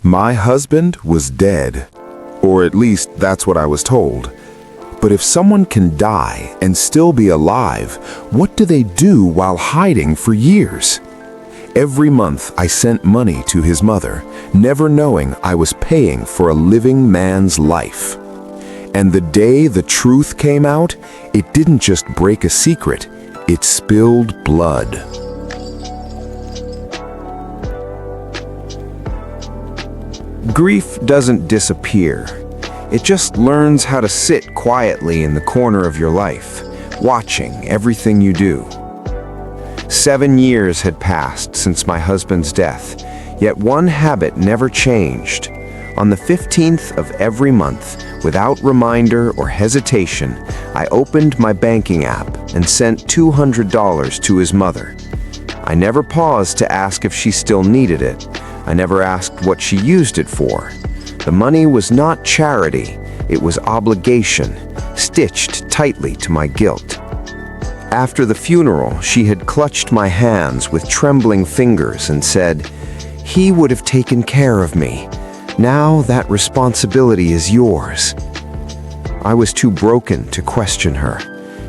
My husband was dead, or at least that's what I was told. But if someone can die and still be alive, what do they do while hiding for years? Every month I sent money to his mother, never knowing I was paying for a living man's life. And the day the truth came out, it didn't just break a secret, it spilled blood. Grief doesn't disappear. It just learns how to sit quietly in the corner of your life, watching everything you do. 7 years had passed since my husband's death, yet one habit never changed. On the 15th of every month, without reminder or hesitation, I opened my banking app and sent $200 to his mother. I never paused to ask if she still needed it. I never asked what she used it for. The money was not charity, it was obligation, stitched tightly to my guilt. After the funeral, she had clutched my hands with trembling fingers and said, "He would have taken care of me. Now that responsibility is yours." I was too broken to question her.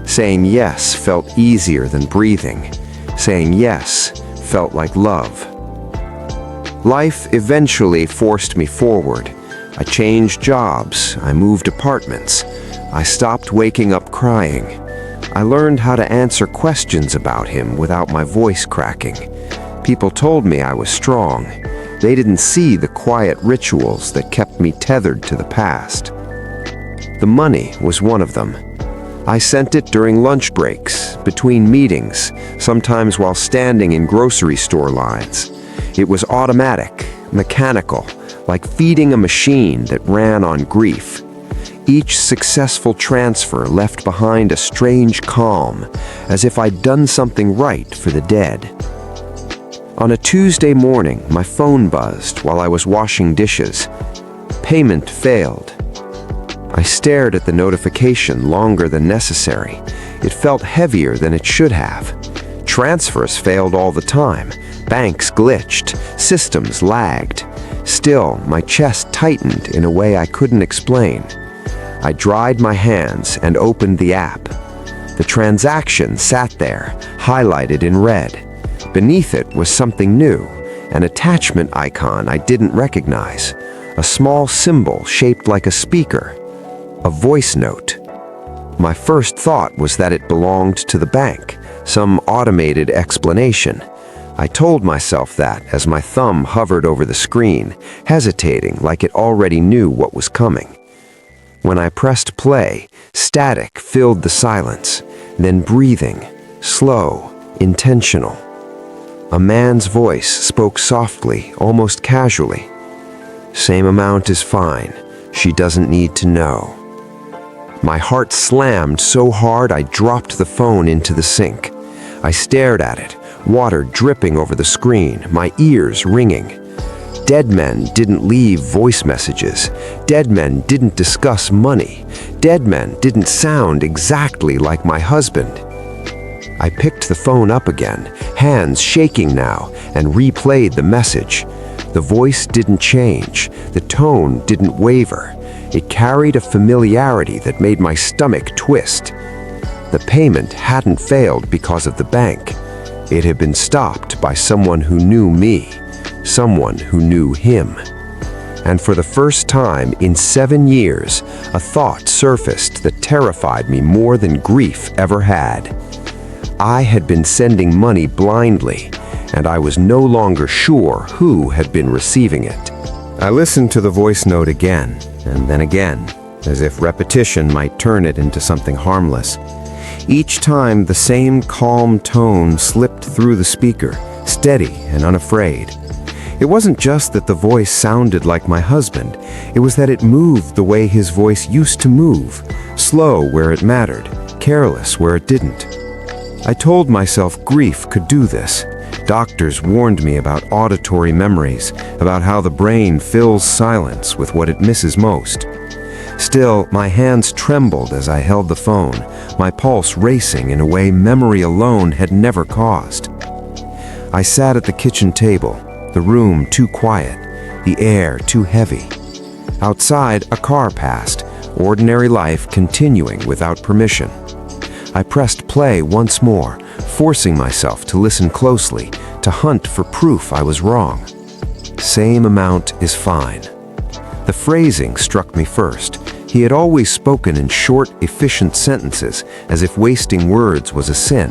Saying yes felt easier than breathing. Saying yes felt like love. Life eventually forced me forward. I changed jobs, I moved apartments, I stopped waking up crying. I learned how to answer questions about him without my voice cracking. People told me I was strong. They didn't see the quiet rituals that kept me tethered to the past. The money was one of them. I sent it during lunch breaks, between meetings, sometimes while standing in grocery store lines. It was automatic, mechanical, like feeding a machine that ran on grief. Each successful transfer left behind a strange calm, as if I'd done something right for the dead. On a Tuesday morning, my phone buzzed while I was washing dishes. Payment failed. I stared at the notification longer than necessary. It felt heavier than it should have. Transfers failed all the time. Banks glitched. Systems lagged. Still, my chest tightened in a way I couldn't explain. I dried my hands and opened the app. The transaction sat there, highlighted in red. Beneath it was something new, an attachment icon I didn't recognize, a small symbol shaped like a speaker, a voice note. My first thought was that it belonged to the bank, some automated explanation. I told myself that as my thumb hovered over the screen, hesitating like it already knew what was coming. When I pressed play, static filled the silence, then breathing, slow, intentional. A man's voice spoke softly, almost casually. "Same amount is fine. She doesn't need to know." My heart slammed so hard I dropped the phone into the sink. I stared at it, water dripping over the screen, my ears ringing. Dead men didn't leave voice messages. Dead men didn't discuss money. Dead men didn't sound exactly like my husband. I picked the phone up again, hands shaking now, and replayed the message. The voice didn't change. The tone didn't waver. It carried a familiarity that made my stomach twist. The payment hadn't failed because of the bank. It had been stopped by someone who knew me, someone who knew him. And for the first time in 7 years, a thought surfaced that terrified me more than grief ever had. I had been sending money blindly, and I was no longer sure who had been receiving it. I listened to the voice note again, and then again, as if repetition might turn it into something harmless. Each time, the same calm tone slipped through the speaker, steady and unafraid. It wasn't just that the voice sounded like my husband, it was that it moved the way his voice used to move, slow where it mattered, careless where it didn't. I told myself grief could do this. Doctors warned me about auditory memories, about how the brain fills silence with what it misses most. Still, my hands trembled as I held the phone, my pulse racing in a way memory alone had never caused. I sat at the kitchen table, the room too quiet, the air too heavy. Outside, a car passed, ordinary life continuing without permission. I pressed play once more, forcing myself to listen closely, to hunt for proof I was wrong. Same amount is fine. The phrasing struck me first. He had always spoken in short, efficient sentences, as if wasting words was a sin.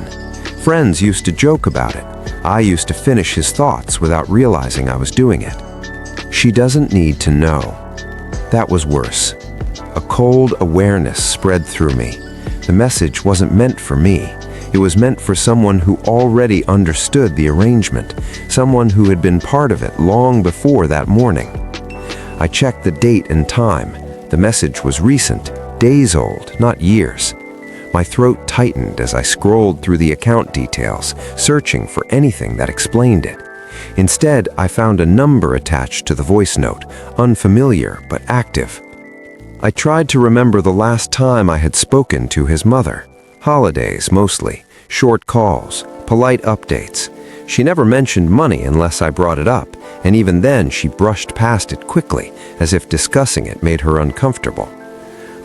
Friends used to joke about it. I used to finish his thoughts without realizing I was doing it. She doesn't need to know. That was worse. A cold awareness spread through me. The message wasn't meant for me. It was meant for someone who already understood the arrangement, someone who had been part of it long before that morning. I checked the date and time. The message was recent, days old, not years. My throat tightened as I scrolled through the account details, searching for anything that explained it. Instead, I found a number attached to the voice note, unfamiliar but active. I tried to remember the last time I had spoken to his mother. Holidays, mostly. Short calls, polite updates. She never mentioned money unless I brought it up, and even then she brushed past it quickly, as if discussing it made her uncomfortable.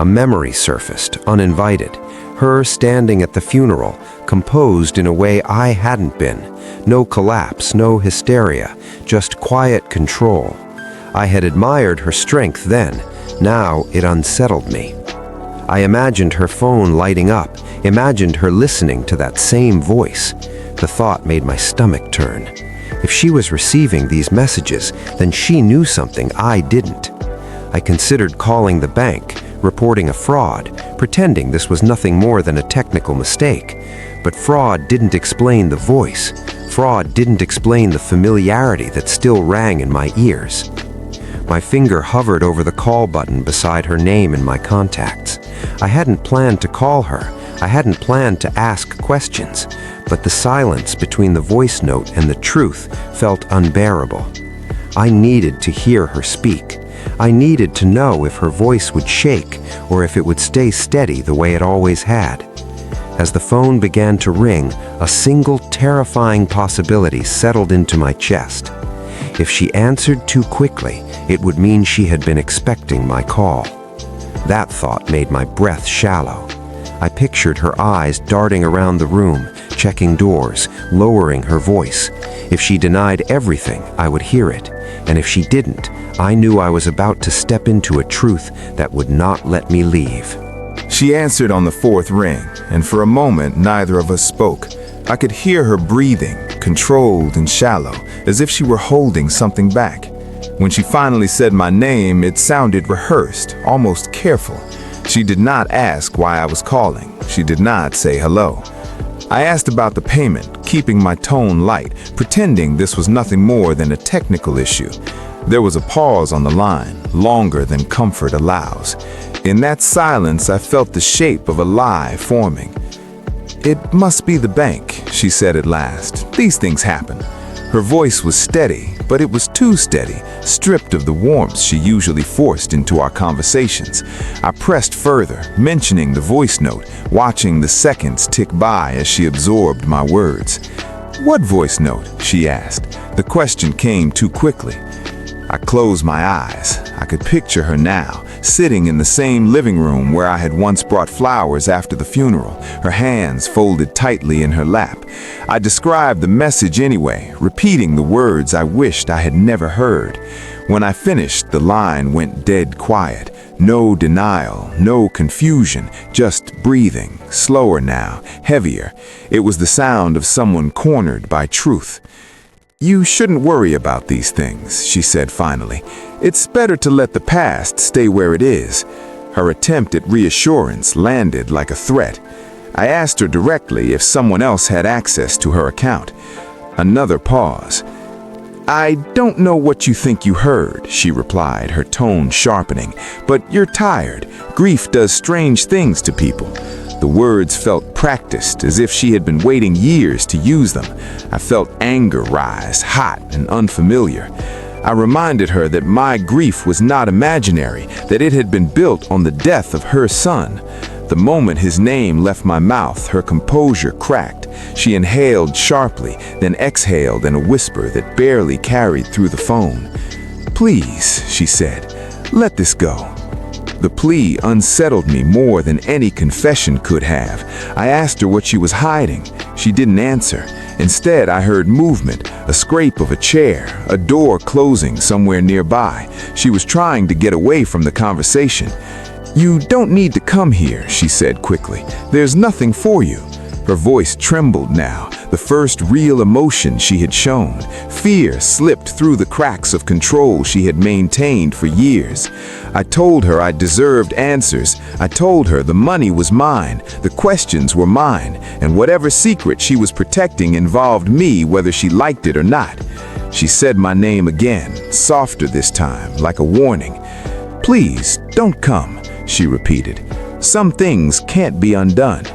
A memory surfaced, uninvited. Her standing at the funeral, composed in a way I hadn't been. No collapse, no hysteria, just quiet control. I had admired her strength then. Now it unsettled me. I imagined her phone lighting up, imagined her listening to that same voice. The thought made my stomach turn. If she was receiving these messages, then she knew something I didn't. I considered calling the bank, reporting a fraud, pretending this was nothing more than a technical mistake. But fraud didn't explain the voice. Fraud didn't explain the familiarity that still rang in my ears. My finger hovered over the call button beside her name in my contacts. I hadn't planned to call her. I hadn't planned to ask questions. But the silence between the voice note and the truth felt unbearable. I needed to hear her speak. I needed to know if her voice would shake or if it would stay steady the way it always had. As the phone began to ring, a single terrifying possibility settled into my chest. If she answered too quickly, it would mean she had been expecting my call. That thought made my breath shallow. I pictured her eyes darting around the room, checking doors, lowering her voice. If she denied everything, I would hear it. And if she didn't, I knew I was about to step into a truth that would not let me leave. She answered on the fourth ring, and for a moment neither of us spoke. I could hear her breathing, controlled and shallow, as if she were holding something back. When she finally said my name, it sounded rehearsed, almost careful. She did not ask why I was calling. She did not say hello. I asked about the payment, keeping my tone light, pretending this was nothing more than a technical issue. There was a pause on the line, longer than comfort allows. In that silence, I felt the shape of a lie forming. "It must be the bank," she said at last. "These things happen." Her voice was steady, but it was too steady, stripped of the warmth she usually forced into our conversations. I pressed further, mentioning the voice note, watching the seconds tick by as she absorbed my words. "What voice note?" she asked. The question came too quickly. I closed my eyes. I could picture her now, sitting in the same living room where I had once brought flowers after the funeral, her hands folded tightly in her lap. I described the message anyway, repeating the words I wished I had never heard. When I finished, the line went dead quiet. No denial, no confusion, just breathing, slower now, heavier. It was the sound of someone cornered by truth. "You shouldn't worry about these things," she said finally. "It's better to let the past stay where it is." Her attempt at reassurance landed like a threat. I asked her directly if someone else had access to her account. Another pause. "I don't know what you think you heard," she replied, her tone sharpening, "but you're tired. Grief does strange things to people." The words felt practiced, as if she had been waiting years to use them. I felt anger rise, hot and unfamiliar. I reminded her that my grief was not imaginary, that it had been built on the death of her son. The moment his name left my mouth, her composure cracked. She inhaled sharply, then exhaled in a whisper that barely carried through the phone. "Please," she said, "let this go." The plea unsettled me more than any confession could have. I asked her what she was hiding. She didn't answer. Instead, I heard movement, a scrape of a chair, a door closing somewhere nearby. She was trying to get away from the conversation. "You don't need to come here," she said quickly. "There's nothing for you." Her voice trembled now, the first real emotion she had shown. Fear slipped through the cracks of control she had maintained for years. I told her I deserved answers. I told her the money was mine, the questions were mine, and whatever secret she was protecting involved me, whether she liked it or not. She said my name again, softer this time, like a warning. "Please, don't come," she repeated. "Some things can't be undone."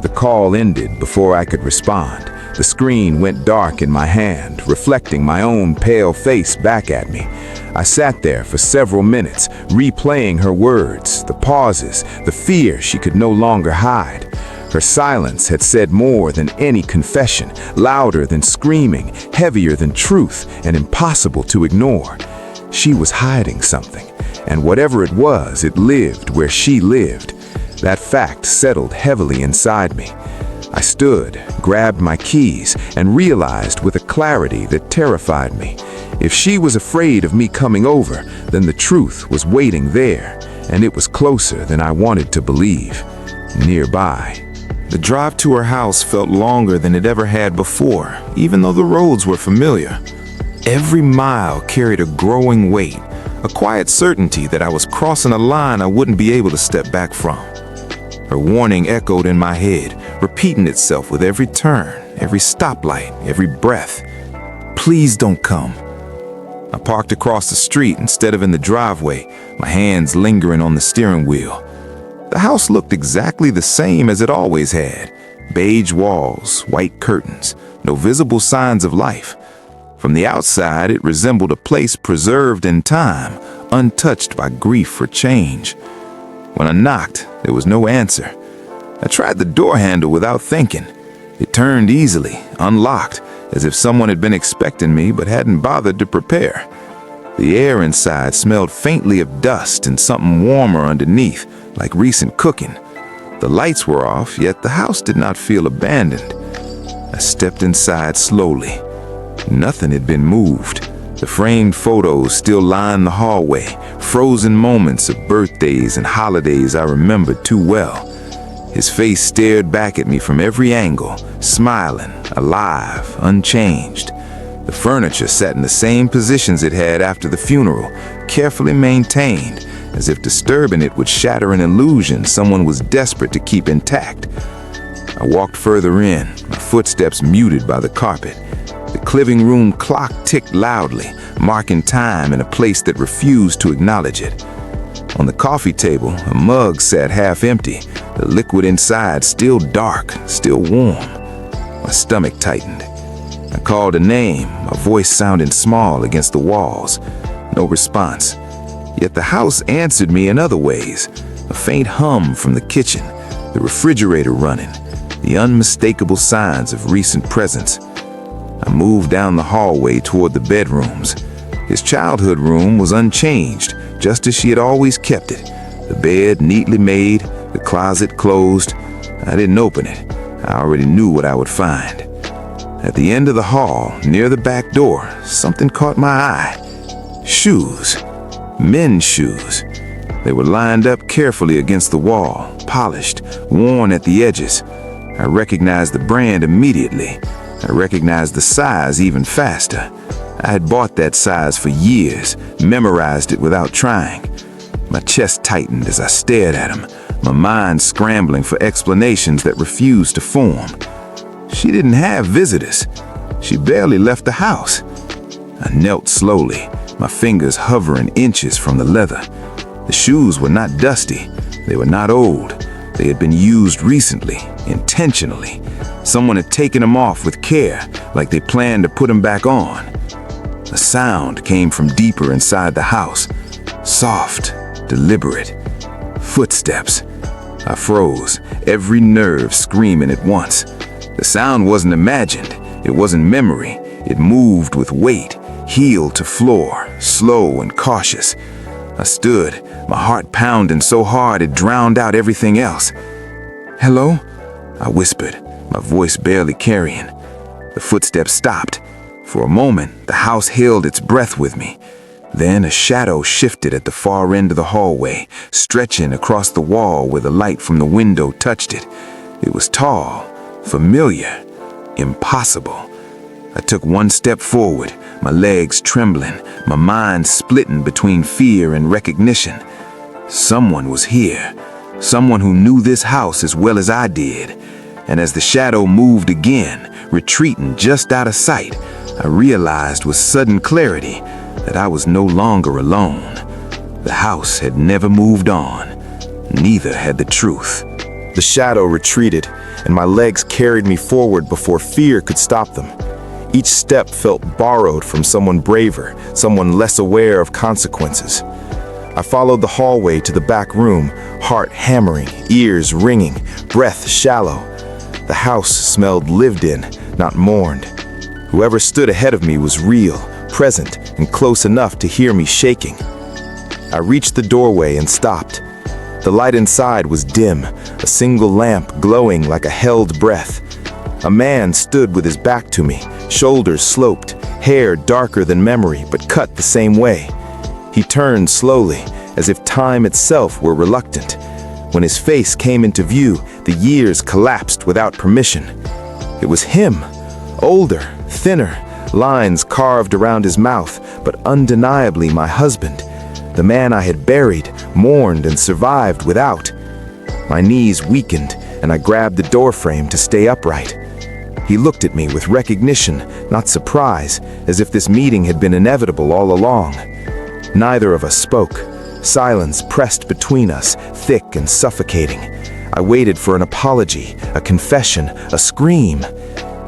The call ended before I could respond. The screen went dark in my hand, reflecting my own pale face back at me. I sat there for several minutes, replaying her words, the pauses, the fear she could no longer hide. Her silence had said more than any confession, louder than screaming, heavier than truth, and impossible to ignore. She was hiding something, and whatever it was, it lived where she lived. That fact settled heavily inside me. I stood, grabbed my keys, and realized with a clarity that terrified me. If she was afraid of me coming over, then the truth was waiting there, and it was closer than I wanted to believe. Nearby. The drive to her house felt longer than it ever had before, even though the roads were familiar. Every mile carried a growing weight, a quiet certainty that I was crossing a line I wouldn't be able to step back from. Her warning echoed in my head, repeating itself with every turn, every stoplight, every breath. "Please don't come." I parked across the street instead of in the driveway, my hands lingering on the steering wheel. The house looked exactly the same as it always had. Beige walls, white curtains, no visible signs of life. From the outside, it resembled a place preserved in time, untouched by grief or change. When I knocked, there was no answer. I tried the door handle without thinking. It turned easily, unlocked, as if someone had been expecting me but hadn't bothered to prepare. The air inside smelled faintly of dust and something warmer underneath, like recent cooking. The lights were off, yet the house did not feel abandoned. I stepped inside slowly. Nothing had been moved. The framed photos still lined the hallway, frozen moments of birthdays and holidays I remembered too well. His face stared back at me from every angle, smiling, alive, unchanged. The furniture sat in the same positions it had after the funeral, carefully maintained, as if disturbing it would shatter an illusion someone was desperate to keep intact. I walked further in, my footsteps muted by the carpet. The living room clock ticked loudly, marking time in a place that refused to acknowledge it. On the coffee table, a mug sat half empty, the liquid inside still dark, still warm. My stomach tightened. I called a name, my voice sounding small against the walls. No response. Yet the house answered me in other ways. A faint hum from the kitchen, the refrigerator running, the unmistakable signs of recent presence. I moved down the hallway toward the bedrooms. His childhood room was unchanged, just as she had always kept it. The bed neatly made, the closet closed. I didn't open it. I already knew what I would find. At the end of the hall, near the back door, something caught my eye. Shoes. Men's shoes. They were lined up carefully against the wall, polished, worn at the edges. I recognized the brand immediately. I recognized the size even faster. I had bought that size for years, memorized it without trying. My chest tightened as I stared at him, my mind scrambling for explanations that refused to form. She didn't have visitors. She barely left the house. I knelt slowly, my fingers hovering inches from the leather. The shoes were not dusty. They were not old. They had been used recently, intentionally. Someone had taken them off with care, like they planned to put them back on. A sound came from deeper inside the house. Soft, deliberate. Footsteps. I froze, every nerve screaming at once. The sound wasn't imagined. It wasn't memory. It moved with weight, heel to floor, slow and cautious. I stood, my heart pounding so hard it drowned out everything else. "Hello?" I whispered, my voice barely carrying. The footsteps stopped. For a moment, the house held its breath with me. Then a shadow shifted at the far end of the hallway, stretching across the wall where the light from the window touched it. It was tall, familiar, impossible. I took one step forward, my legs trembling, my mind splitting between fear and recognition. Someone was here, someone who knew this house as well as I did. And as the shadow moved again, retreating just out of sight, I realized with sudden clarity that I was no longer alone. The house had never moved on. Neither had the truth. The shadow retreated, and my legs carried me forward before fear could stop them. Each step felt borrowed from someone braver, someone less aware of consequences. I followed the hallway to the back room, heart hammering, ears ringing, breath shallow. The house smelled lived in, not mourned. Whoever stood ahead of me was real, present, and close enough to hear me shaking. I reached the doorway and stopped. The light inside was dim, a single lamp glowing like a held breath. A man stood with his back to me, shoulders sloped, hair darker than memory but cut the same way. He turned slowly, as if time itself were reluctant. When his face came into view, the years collapsed without permission. It was him, older, thinner, lines carved around his mouth, but undeniably my husband, the man I had buried, mourned, and survived without. My knees weakened, and I grabbed the doorframe to stay upright. He looked at me with recognition, not surprise, as if this meeting had been inevitable all along. Neither of us spoke. Silence pressed between us, thick and suffocating. I waited for an apology, a confession, a scream.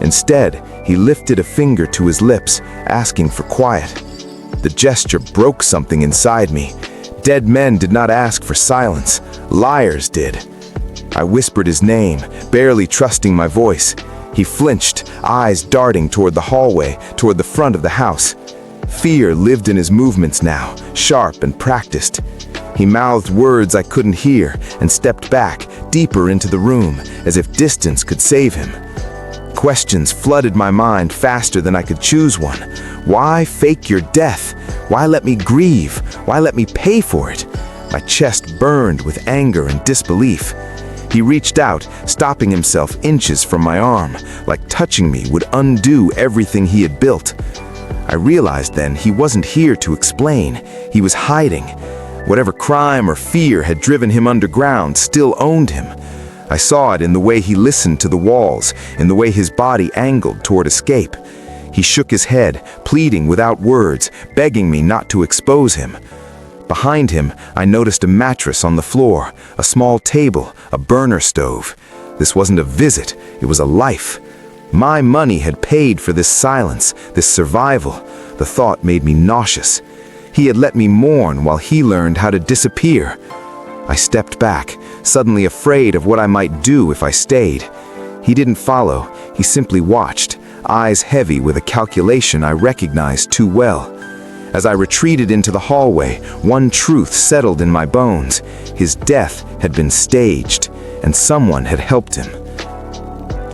Instead, he lifted a finger to his lips, asking for quiet. The gesture broke something inside me. Dead men did not ask for silence. Liars did. I whispered his name, barely trusting my voice. He flinched, eyes darting toward the hallway, toward the front of the house. Fear lived in his movements now, sharp and practiced. He mouthed words I couldn't hear and stepped back, deeper into the room, as if distance could save him. Questions flooded my mind faster than I could choose one. Why fake your death? Why let me grieve? Why let me pay for it? My chest burned with anger and disbelief. He reached out, stopping himself inches from my arm, like touching me would undo everything he had built. I realized then he wasn't here to explain. He was hiding. Whatever crime or fear had driven him underground still owned him. I saw it in the way he listened to the walls, in the way his body angled toward escape. He shook his head, pleading without words, begging me not to expose him. Behind him, I noticed a mattress on the floor, a small table, a burner stove. This wasn't a visit, it was a life. My money had paid for this silence, this survival. The thought made me nauseous. He had let me mourn while he learned how to disappear. I stepped back, suddenly afraid of what I might do if I stayed. He didn't follow, he simply watched, eyes heavy with a calculation I recognized too well. As I retreated into the hallway, one truth settled in my bones. His death had been staged, and someone had helped him.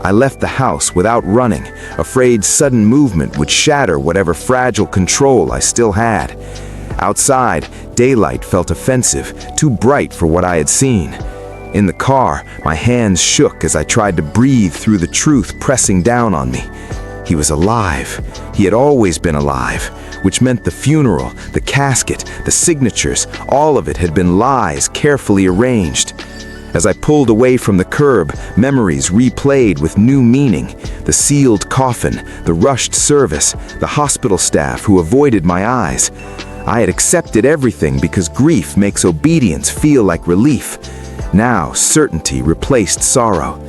I left the house without running, afraid sudden movement would shatter whatever fragile control I still had. Outside, daylight felt offensive, too bright for what I had seen. In the car, my hands shook as I tried to breathe through the truth pressing down on me. He was alive. He had always been alive, which meant the funeral, the casket, the signatures, all of it had been lies carefully arranged. As I pulled away from the curb, memories replayed with new meaning. The sealed coffin, the rushed service, the hospital staff who avoided my eyes. I had accepted everything because grief makes obedience feel like relief. Now certainty replaced sorrow.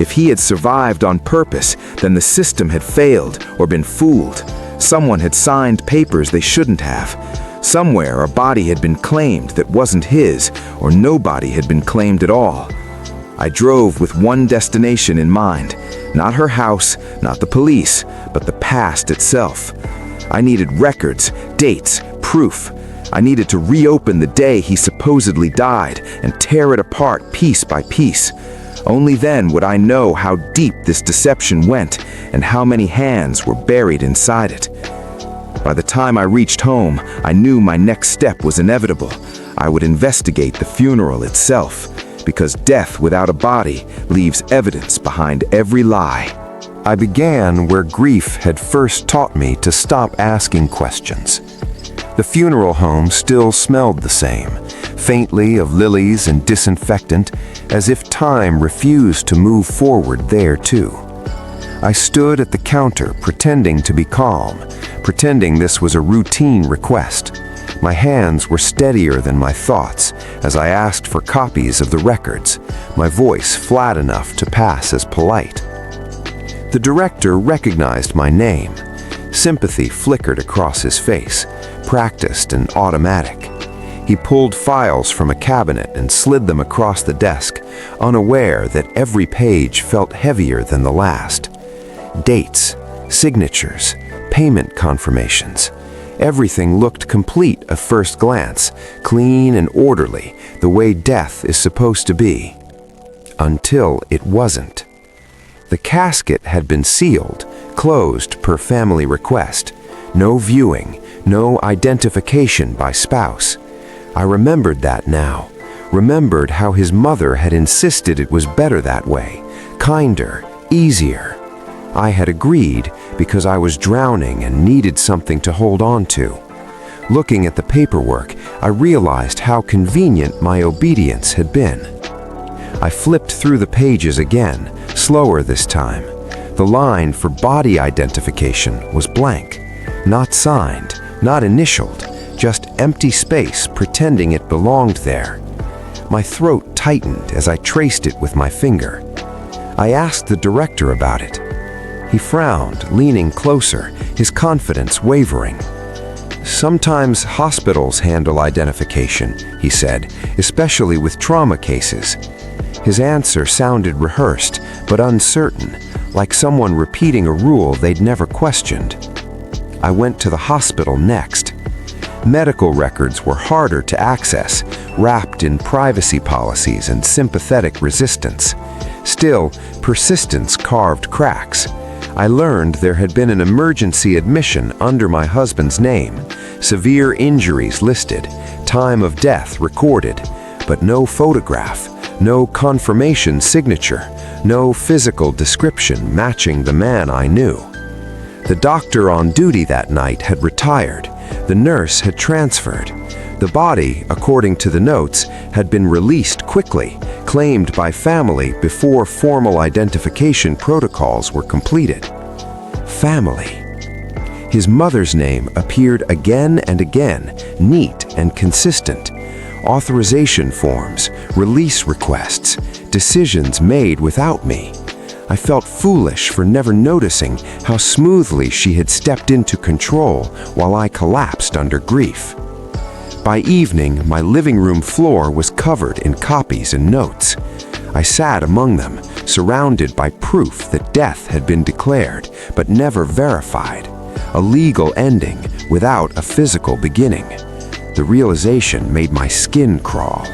If he had survived on purpose, then the system had failed or been fooled. Someone had signed papers they shouldn't have. Somewhere a body had been claimed that wasn't his, or nobody had been claimed at all. I drove with one destination in mind. Not her house, not the police, but the past itself. I needed records, dates, proof. I needed to reopen the day he supposedly died and tear it apart piece by piece. Only then would I know how deep this deception went and how many hands were buried inside it. By the time I reached home, I knew my next step was inevitable. I would investigate the funeral itself, because death without a body leaves evidence behind every lie. I began where grief had first taught me to stop asking questions. The funeral home still smelled the same, faintly of lilies and disinfectant, as if time refused to move forward there too. I stood at the counter pretending to be calm, pretending this was a routine request. My hands were steadier than my thoughts as I asked for copies of the records, my voice flat enough to pass as polite. The director recognized my name. Sympathy flickered across his face, practiced and automatic. He pulled files from a cabinet and slid them across the desk, unaware that every page felt heavier than the last. Dates, signatures, payment confirmations. Everything looked complete at first glance, clean and orderly, the way death is supposed to be. Until it wasn't. The casket had been sealed, closed per family request. No viewing, no identification by spouse. I remembered that now. Remembered how his mother had insisted it was better that way, kinder, easier. I had agreed because I was drowning and needed something to hold on to. Looking at the paperwork, I realized how convenient my obedience had been. I flipped through the pages again, slower this time. The line for body identification was blank. Not signed, not initialed, just empty space pretending it belonged there. My throat tightened as I traced it with my finger. I asked the director about it. He frowned, leaning closer, his confidence wavering. Sometimes hospitals handle identification, he said, especially with trauma cases. His answer sounded rehearsed, but uncertain, like someone repeating a rule they'd never questioned. I went to the hospital next. Medical records were harder to access, wrapped in privacy policies and sympathetic resistance. Still, persistence carved cracks. I learned there had been an emergency admission under my husband's name, severe injuries listed, time of death recorded, but no photograph, no confirmation signature, no physical description matching the man I knew. The doctor on duty that night had retired. The nurse had transferred. The body, according to the notes, had been released quickly, claimed by family before formal identification protocols were completed. Family. His mother's name appeared again and again, neat and consistent. Authorization forms, release requests, decisions made without me. I felt foolish for never noticing how smoothly she had stepped into control while I collapsed under grief. By evening, my living room floor was covered in copies and notes. I sat among them, surrounded by proof that death had been declared, but never verified. A legal ending without a physical beginning. The realization made my skin crawl.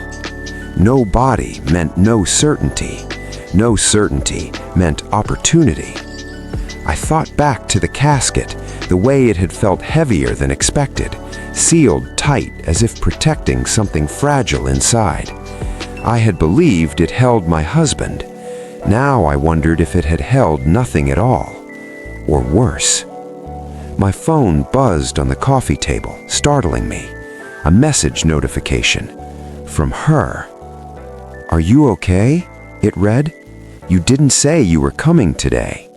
No body meant no certainty. No certainty meant opportunity. I thought back to the casket, the way it had felt heavier than expected, sealed tight as if protecting something fragile inside. I had believed it held my husband. Now I wondered if it had held nothing at all, or worse. My phone buzzed on the coffee table, startling me. A message notification from her. "Are you okay?" it read. "You didn't say you were coming today."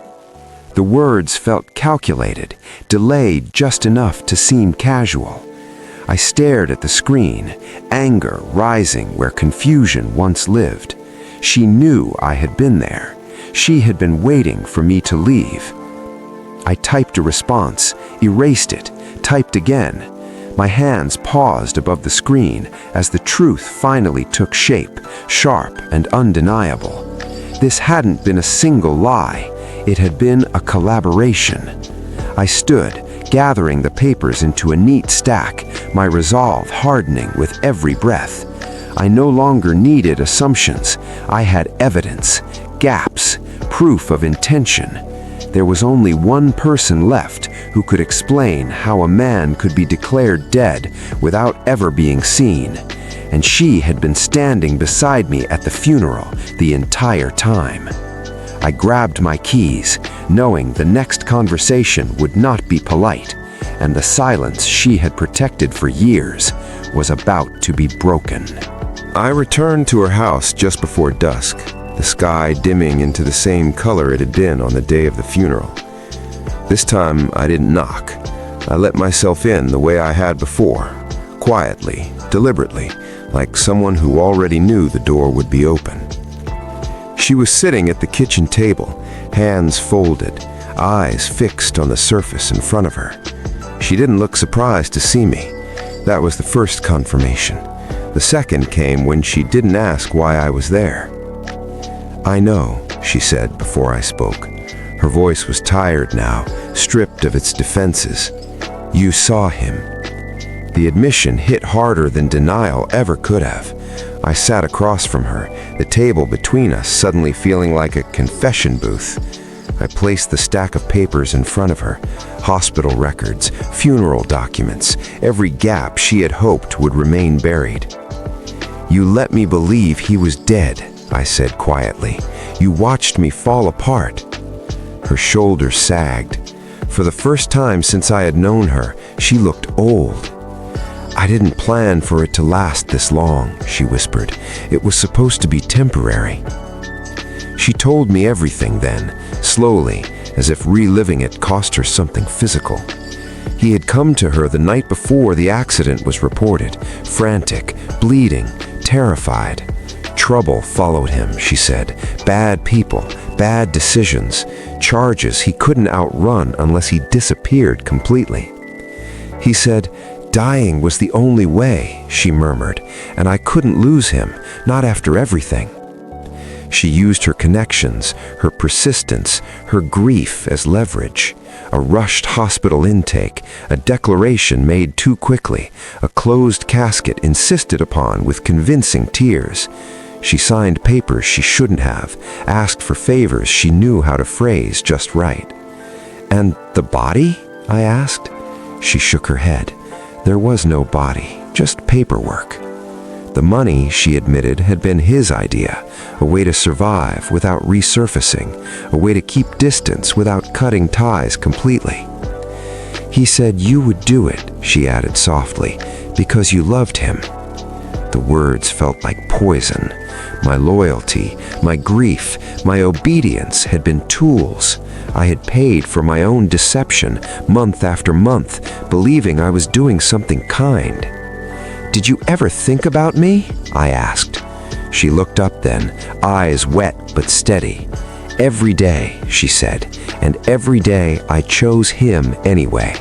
The words felt calculated, delayed just enough to seem casual. I stared at the screen, anger rising where confusion once lived. She knew I had been there. She had been waiting for me to leave. I typed a response, erased it, typed again. My hands paused above the screen as the truth finally took shape, sharp and undeniable. This hadn't been a single lie. It had been a collaboration. I stood, gathering the papers into a neat stack, my resolve hardening with every breath. I no longer needed assumptions. I had evidence, gaps, proof of intention. There was only one person left who could explain how a man could be declared dead without ever being seen, and she had been standing beside me at the funeral the entire time. I grabbed my keys, knowing the next conversation would not be polite, and the silence she had protected for years was about to be broken. I returned to her house just before dusk, the sky dimming into the same color it had been on the day of the funeral. This time, I didn't knock. I let myself in the way I had before, quietly, deliberately, like someone who already knew the door would be open. She was sitting at the kitchen table, hands folded, eyes fixed on the surface in front of her. She didn't look surprised to see me. That was the first confirmation. The second came when she didn't ask why I was there. "I know," she said before I spoke. Her voice was tired now, stripped of its defenses. "You saw him." The admission hit harder than denial ever could have. I sat across from her, the table between us suddenly feeling like a confession booth. I placed the stack of papers in front of her, hospital records, funeral documents, every gap she had hoped would remain buried. "You let me believe he was dead," I said quietly. "You watched me fall apart." Her shoulders sagged. For the first time since I had known her, she looked old. "I didn't plan for it to last this long," she whispered. "It was supposed to be temporary." She told me everything then, slowly, as if reliving it cost her something physical. He had come to her the night before the accident was reported, frantic, bleeding, terrified. Trouble followed him, she said. Bad people, bad decisions, charges he couldn't outrun unless he disappeared completely. He said, "Dying was the only way," she murmured, "and I couldn't lose him, not after everything." She used her connections, her persistence, her grief as leverage. A rushed hospital intake, a declaration made too quickly, a closed casket insisted upon with convincing tears. She signed papers she shouldn't have, asked for favors she knew how to phrase just right. "And the body?" I asked. She shook her head. There was no body, just paperwork. The money, she admitted, had been his idea, a way to survive without resurfacing, a way to keep distance without cutting ties completely. "He said you would do it," she added softly, "because you loved him." The words felt like poison. My loyalty, my grief, my obedience had been tools. I had paid for my own deception month after month, believing I was doing something kind. "Did you ever think about me?" I asked. She looked up then, eyes wet but steady. "Every day," she said, "and every day I chose him anyway."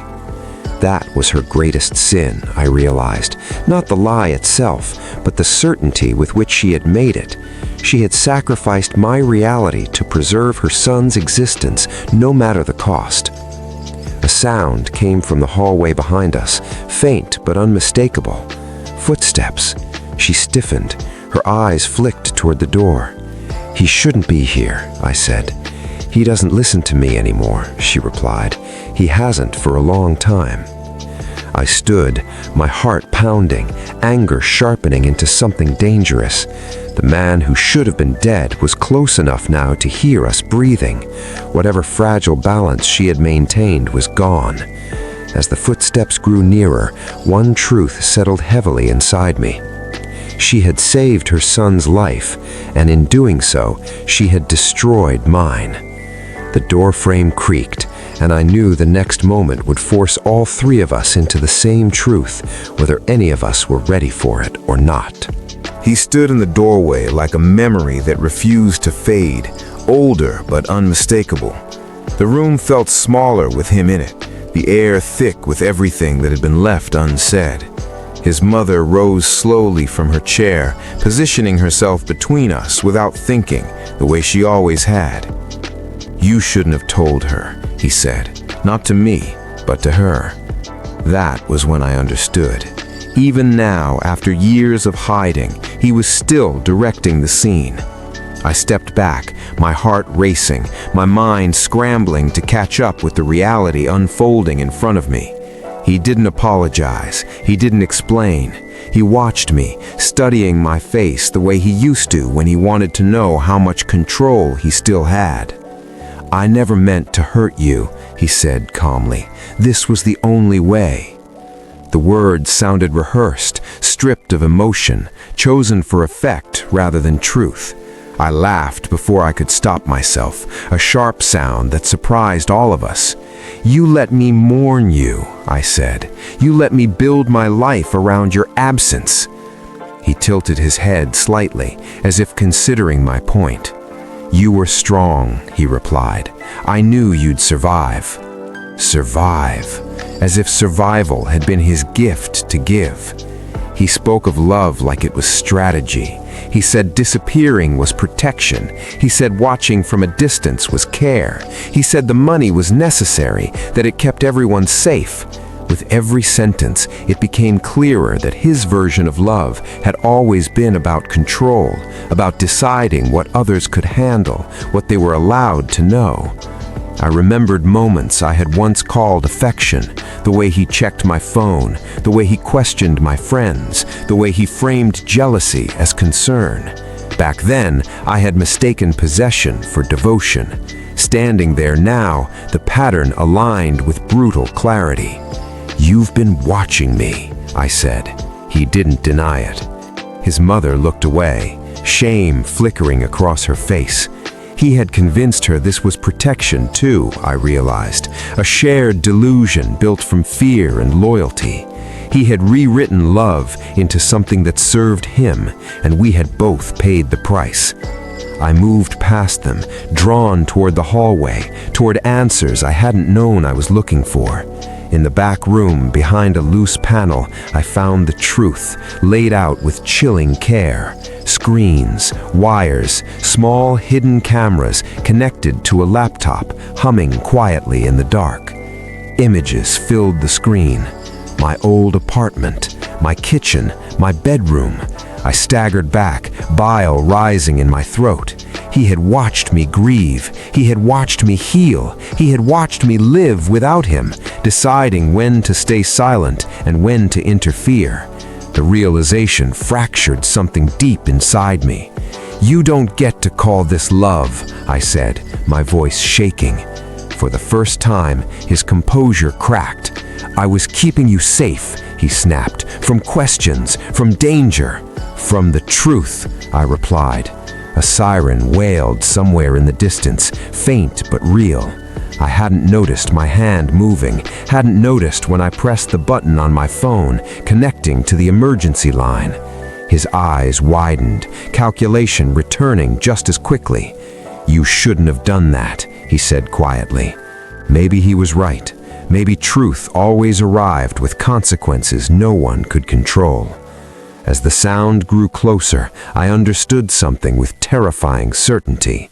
That was her greatest sin, I realized. Not the lie itself, but the certainty with which she had made it. She had sacrificed my reality to preserve her son's existence, no matter the cost. A sound came from the hallway behind us, faint but unmistakable. Footsteps. She stiffened. Her eyes flicked toward the door. "He shouldn't be here," I said. "He doesn't listen to me anymore," she replied. "He hasn't for a long time." I stood, my heart pounding, anger sharpening into something dangerous. The man who should have been dead was close enough now to hear us breathing. Whatever fragile balance she had maintained was gone. As the footsteps grew nearer, one truth settled heavily inside me. She had saved her son's life, and in doing so, she had destroyed mine. The door frame creaked, and I knew the next moment would force all three of us into the same truth, whether any of us were ready for it or not. He stood in the doorway like a memory that refused to fade, older but unmistakable. The room felt smaller with him in it, the air thick with everything that had been left unsaid. His mother rose slowly from her chair, positioning herself between us without thinking, the way she always had. "You shouldn't have told her," he said. "Not to me, But to her, that was when I understood. Even now, after years of hiding, he was still directing the scene. I stepped back, my heart racing, my mind scrambling to catch up with the reality unfolding in front of me. He didn't apologize. He didn't explain. He watched me, studying my face the way he used to when he wanted to know how much control he still had. "I never meant to hurt you," he said calmly. "This was the only way." The words sounded rehearsed, stripped of emotion, chosen for effect rather than truth. I laughed before I could stop myself, a sharp sound that surprised all of us. "You let me mourn you," I said. "You let me build my life around your absence." He tilted his head slightly, as if considering my point. "You were strong," he replied. "I knew you'd survive." Survive, as if survival had been his gift to give. He spoke of love like it was strategy. He said disappearing was protection. He said watching from a distance was care. He said the money was necessary, that it kept everyone safe. With every sentence, it became clearer that his version of love had always been about control, about deciding what others could handle, what they were allowed to know. I remembered moments I had once called affection, the way he checked my phone, the way he questioned my friends, the way he framed jealousy as concern. Back then, I had mistaken possession for devotion. Standing there now, the pattern aligned with brutal clarity. "You've been watching me," I said. He didn't deny it. His mother looked away, shame flickering across her face. He had convinced her this was protection too, I realized, a shared delusion built from fear and loyalty. He had rewritten love into something that served him, and we had both paid the price. I moved past them, drawn toward the hallway, toward answers I hadn't known I was looking for. In the back room, behind a loose panel, I found the truth, laid out with chilling care. Screens, wires, small hidden cameras connected to a laptop, humming quietly in the dark. Images filled the screen. My old apartment, my kitchen, my bedroom. I staggered back, bile rising in my throat. He had watched me grieve. He had watched me heal. He had watched me live without him, deciding when to stay silent and when to interfere. The realization fractured something deep inside me. "You don't get to call this love," I said, my voice shaking. For the first time, his composure cracked. "I was keeping you safe," he snapped, "from questions, from danger." "From the truth," I replied. A siren wailed somewhere in the distance, faint but real. I hadn't noticed my hand moving, hadn't noticed when I pressed the button on my phone, connecting to the emergency line. His eyes widened, calculation returning just as quickly. "You shouldn't have done that," he said quietly. Maybe he was right. Maybe truth always arrived with consequences no one could control. As the sound grew closer, I understood something with terrifying certainty.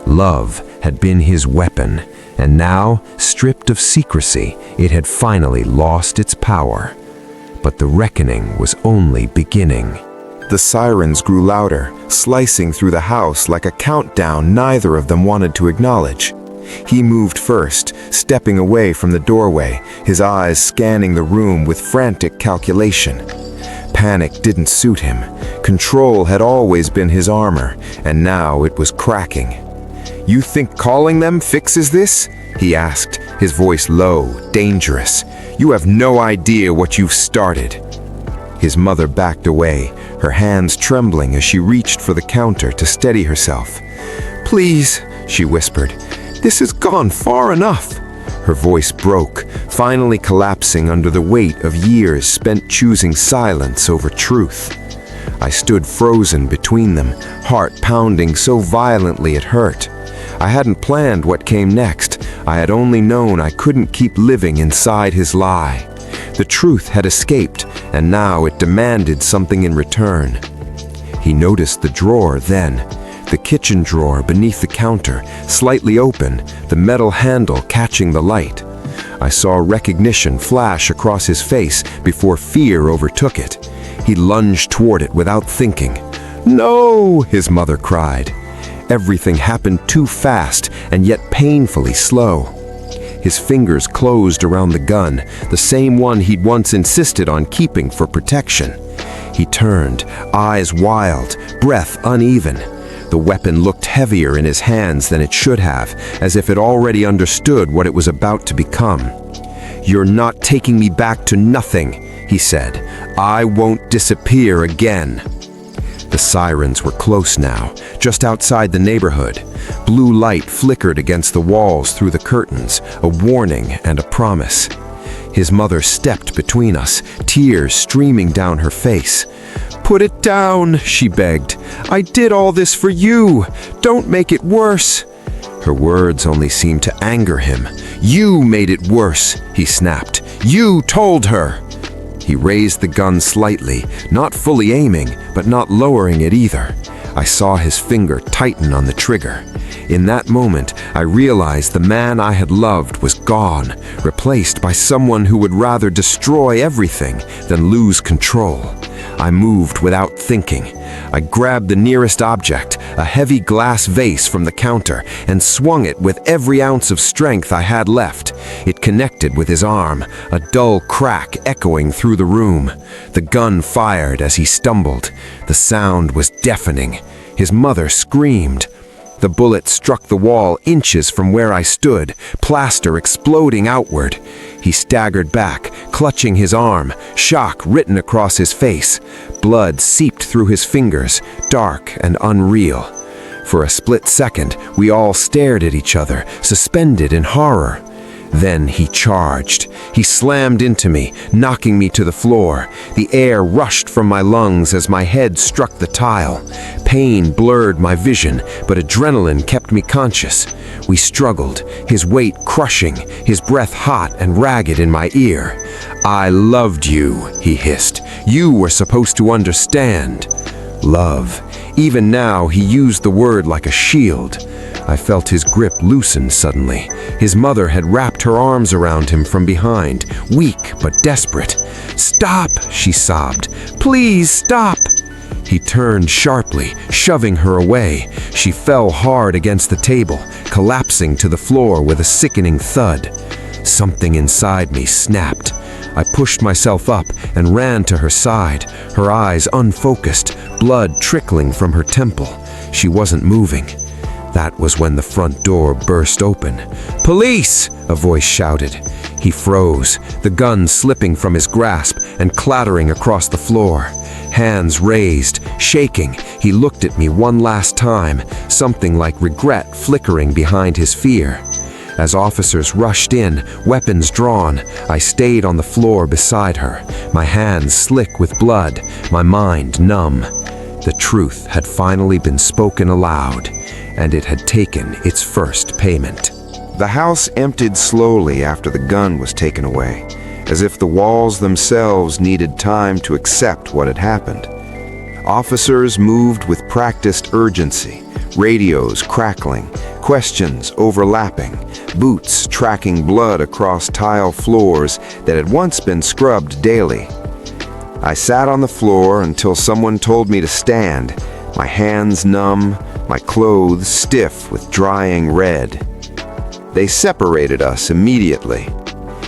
Love had been his weapon, and now, stripped of secrecy, it had finally lost its power. But the reckoning was only beginning. The sirens grew louder, slicing through the house like a countdown neither of them wanted to acknowledge. He moved first, stepping away from the doorway, his eyes scanning the room with frantic calculation. Panic didn't suit him. Control had always been his armor, and now it was cracking. "You think calling them fixes this?" he asked, his voice low, dangerous. "You have no idea what you've started." His mother backed away, her hands trembling as she reached for the counter to steady herself. "Please," she whispered, "this has gone far enough." Her voice broke, finally collapsing under the weight of years spent choosing silence over truth. I stood frozen between them, heart pounding so violently it hurt. I hadn't planned what came next. I had only known I couldn't keep living inside his lie. The truth had escaped, and now it demanded something in return. He noticed the drawer then. The kitchen drawer beneath the counter, slightly open, the metal handle catching the light. I saw recognition flash across his face before fear overtook it. He lunged toward it without thinking. "No!" his mother cried. Everything happened too fast and yet painfully slow. His fingers closed around the gun, the same one he'd once insisted on keeping for protection. He turned, eyes wild, breath uneven. The weapon looked heavier in his hands than it should have, as if it already understood what it was about to become. "You're not taking me back to nothing," he said. "I won't disappear again." The sirens were close now, just outside the neighborhood. Blue light flickered against the walls through the curtains, a warning and a promise. His mother stepped between us, tears streaming down her face. "Put it down," she begged. "I did all this for you. Don't make it worse." Her words only seemed to anger him. "You made it worse," he snapped. "You told her." He raised the gun slightly, not fully aiming, but not lowering it either. I saw his finger tighten on the trigger. In that moment, I realized the man I had loved was gone, replaced by someone who would rather destroy everything than lose control. I moved without thinking. I grabbed the nearest object, a heavy glass vase from the counter, and swung it with every ounce of strength I had left. It connected with his arm, a dull crack echoing through the room. The gun fired as he stumbled. The sound was deafening. His mother screamed. The bullet struck the wall inches from where I stood, plaster exploding outward. He staggered back, clutching his arm, shock written across his face. Blood seeped through his fingers, dark and unreal. For a split second, we all stared at each other, suspended in horror. Then he charged. He slammed into me, knocking me to the floor. The air rushed from my lungs as my head struck the tile. Pain blurred my vision, but adrenaline kept me conscious. We struggled, his weight crushing, his breath hot and ragged in my ear. "I loved you," he hissed. "You were supposed to understand." Love. Even now, he used the word like a shield. I felt his grip loosen suddenly. His mother had wrapped her arms around him from behind, weak but desperate. "Stop," she sobbed. "Please stop." He turned sharply, shoving her away. She fell hard against the table, collapsing to the floor with a sickening thud. Something inside me snapped. I pushed myself up and ran to her side, her eyes unfocused, blood trickling from her temple. She wasn't moving. That was when the front door burst open. "Police!" a voice shouted. He froze, the gun slipping from his grasp and clattering across the floor. Hands raised, shaking, he looked at me one last time, something like regret flickering behind his fear. As officers rushed in, weapons drawn, I stayed on the floor beside her, my hands slick with blood, my mind numb. The truth had finally been spoken aloud, and it had taken its first payment. The house emptied slowly after the gun was taken away, as if the walls themselves needed time to accept what had happened. Officers moved with practiced urgency, radios crackling, questions overlapping, boots tracking blood across tile floors that had once been scrubbed daily. I sat on the floor until someone told me to stand, my hands numb, my clothes stiff with drying red. They separated us immediately.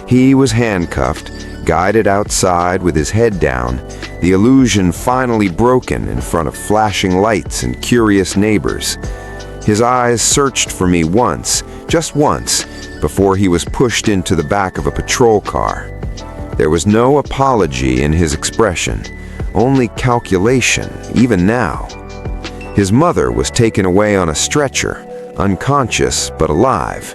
He was handcuffed, guided outside with his head down, the illusion finally broken in front of flashing lights and curious neighbors. His eyes searched for me once, just once, before he was pushed into the back of a patrol car. There was no apology in his expression, only calculation, even now. His mother was taken away on a stretcher, unconscious but alive.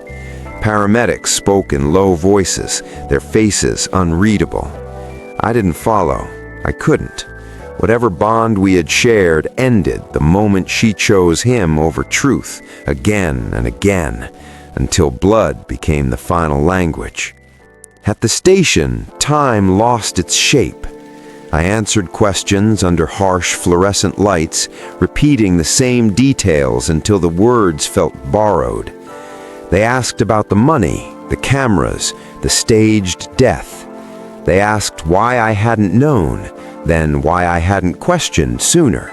Paramedics spoke in low voices, their faces unreadable. I didn't follow. I couldn't. Whatever bond we had shared ended the moment she chose him over truth, again and again, until blood became the final language. At the station, time lost its shape. I answered questions under harsh fluorescent lights, repeating the same details until the words felt borrowed. They asked about the money, the cameras, the staged death. They asked why I hadn't known, then why I hadn't questioned sooner.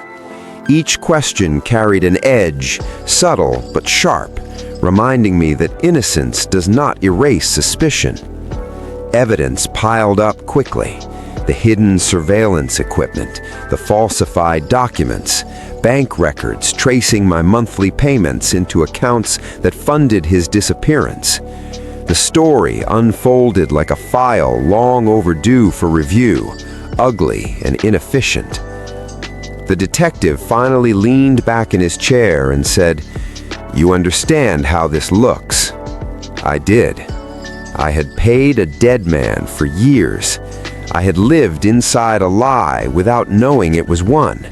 Each question carried an edge, subtle but sharp, reminding me that innocence does not erase suspicion. Evidence piled up quickly. The hidden surveillance equipment, the falsified documents, bank records tracing my monthly payments into accounts that funded his disappearance. The story unfolded like a file long overdue for review, ugly and inefficient. The detective finally leaned back in his chair and said, "You understand how this looks." I did. I had paid a dead man for years. I had lived inside a lie without knowing it was one.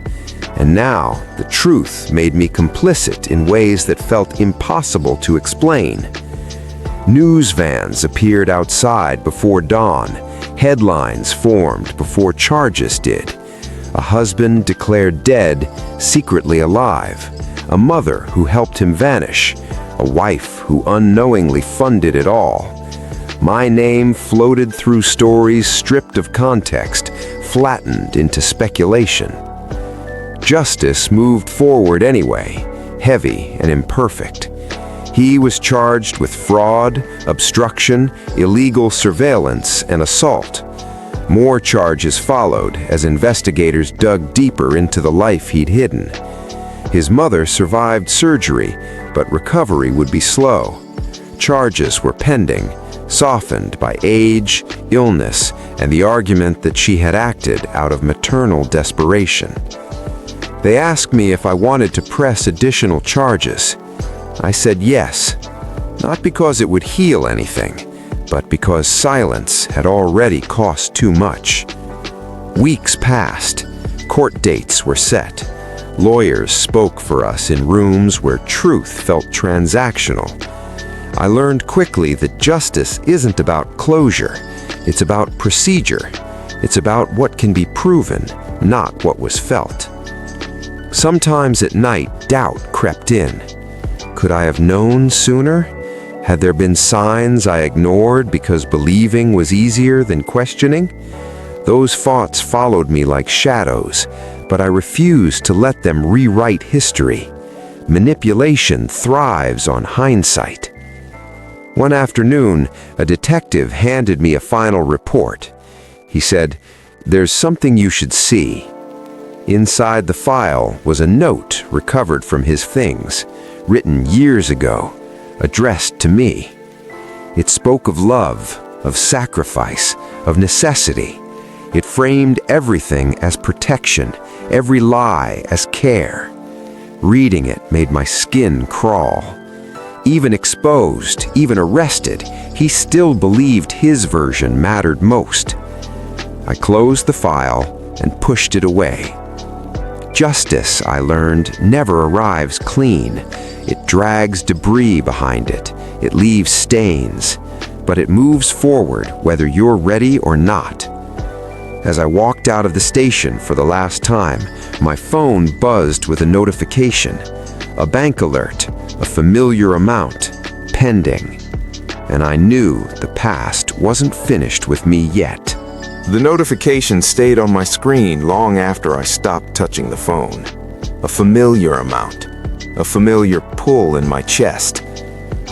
And now the truth made me complicit in ways that felt impossible to explain. News vans appeared outside before dawn. Headlines formed before charges did. A husband declared dead, secretly alive. A mother who helped him vanish. A wife who unknowingly funded it all. My name floated through stories stripped of context, flattened into speculation. Justice moved forward anyway, heavy and imperfect. He was charged with fraud, obstruction, illegal surveillance, and assault. More charges followed as investigators dug deeper into the life he'd hidden. His mother survived surgery, but recovery would be slow. Charges were pending, softened by age, illness, and the argument that she had acted out of maternal desperation. They asked me if I wanted to press additional charges. I said yes, not because it would heal anything, but because silence had already cost too much. Weeks passed. Court dates were set. Lawyers spoke for us in rooms where truth felt transactional. I learned quickly that justice isn't about closure. It's about procedure. It's about what can be proven, not what was felt. Sometimes at night, doubt crept in. Could I have known sooner? Had there been signs I ignored because believing was easier than questioning? Those thoughts followed me like shadows, but I refused to let them rewrite history. Manipulation thrives on hindsight. One afternoon, a detective handed me a final report. He said, "There's something you should see." Inside the file was a note recovered from his things, written years ago, addressed to me. It spoke of love, of sacrifice, of necessity. It framed everything as protection, every lie as care. Reading it made my skin crawl. Even exposed, even arrested, he still believed his version mattered most. I closed the file and pushed it away. Justice, I learned, never arrives clean. It drags debris behind it. It leaves stains. But it moves forward whether you're ready or not. As I walked out of the station for the last time, my phone buzzed with a notification. A bank alert, a familiar amount, pending. And I knew the past wasn't finished with me yet. The notification stayed on my screen long after I stopped touching the phone. A familiar amount, a familiar pull in my chest.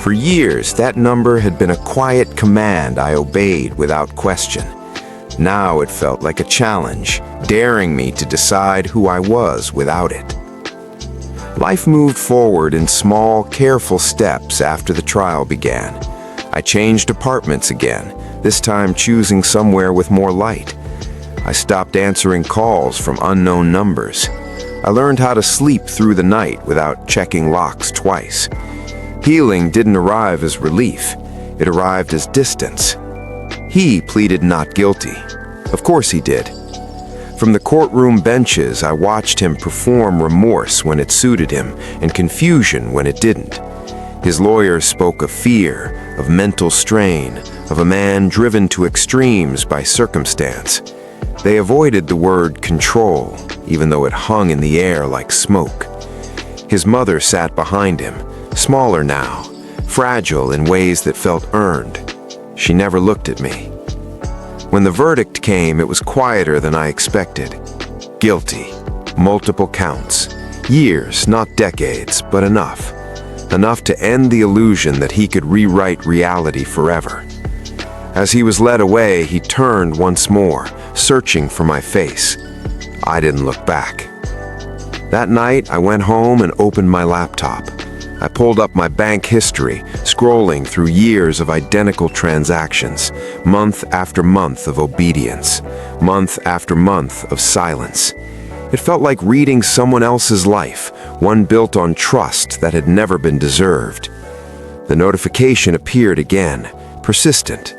For years, that number had been a quiet command I obeyed without question. Now it felt like a challenge, daring me to decide who I was without it. Life moved forward in small, careful steps after the trial began. I changed apartments again, this time choosing somewhere with more light. I stopped answering calls from unknown numbers. I learned how to sleep through the night without checking locks twice. Healing didn't arrive as relief. It arrived as distance. He pleaded not guilty. Of course he did. From the courtroom benches, I watched him perform remorse when it suited him and confusion when it didn't. His lawyers spoke of fear, of mental strain, of a man driven to extremes by circumstance. They avoided the word control, even though it hung in the air like smoke. His mother sat behind him, smaller now, fragile in ways that felt earned. She never looked at me. When the verdict came, it was quieter than I expected. Guilty. Multiple counts. Years, not decades, but enough. Enough to end the illusion that he could rewrite reality forever. As he was led away, he turned once more, searching for my face. I didn't look back. That night, I went home and opened my laptop. I pulled up my bank history, scrolling through years of identical transactions, month after month of obedience, month after month of silence. It felt like reading someone else's life, one built on trust that had never been deserved. The notification appeared again, persistent.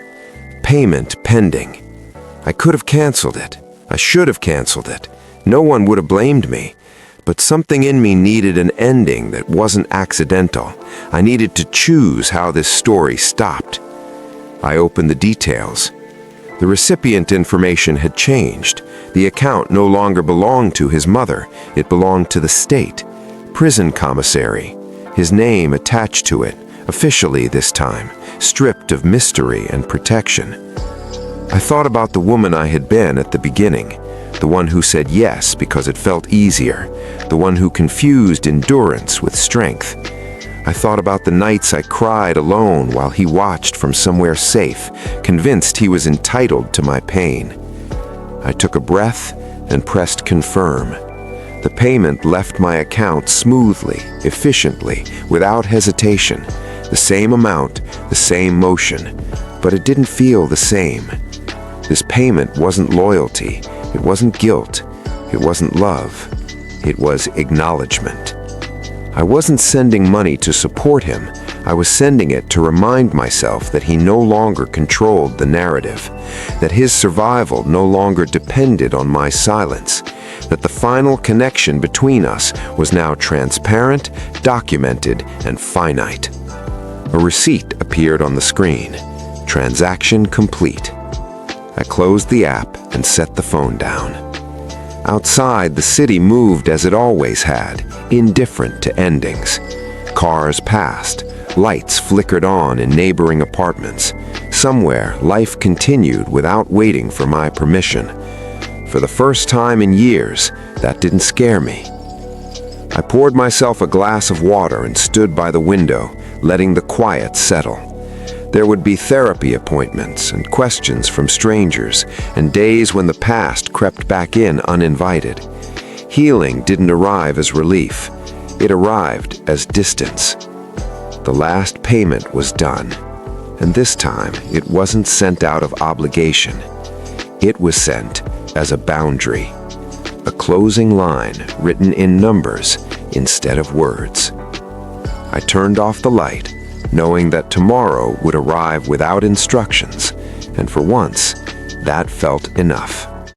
Payment pending. I could have canceled it. I should have canceled it. No one would have blamed me. But something in me needed an ending that wasn't accidental. I needed to choose how this story stopped. I opened the details. The recipient information had changed. The account no longer belonged to his mother. It belonged to the state. Prison commissary. His name attached to it, officially this time, stripped of mystery and protection. I thought about the woman I had been at the beginning, the one who said yes because it felt easier, the one who confused endurance with strength. I thought about the nights I cried alone while he watched from somewhere safe, convinced he was entitled to my pain. I took a breath and pressed confirm. The payment left my account smoothly, efficiently, without hesitation. The same amount, the same motion, but it didn't feel the same. This payment wasn't loyalty, it wasn't guilt, it wasn't love, it was acknowledgement. I wasn't sending money to support him, I was sending it to remind myself that he no longer controlled the narrative, that his survival no longer depended on my silence, that the final connection between us was now transparent, documented, and finite. A receipt appeared on the screen. Transaction complete. I closed the app and set the phone down. Outside, the city moved as it always had, indifferent to endings. Cars passed, lights flickered on in neighboring apartments. Somewhere, life continued without waiting for my permission. For the first time in years, that didn't scare me. I poured myself a glass of water and stood by the window, letting the quiet settle. There would be therapy appointments and questions from strangers, and days when the past crept back in uninvited. Healing didn't arrive as relief. It arrived as distance. The last payment was done, and this time it wasn't sent out of obligation. It was sent as a boundary, a closing line written in numbers instead of words. I turned off the light, knowing that tomorrow would arrive without instructions, and for once, that felt enough.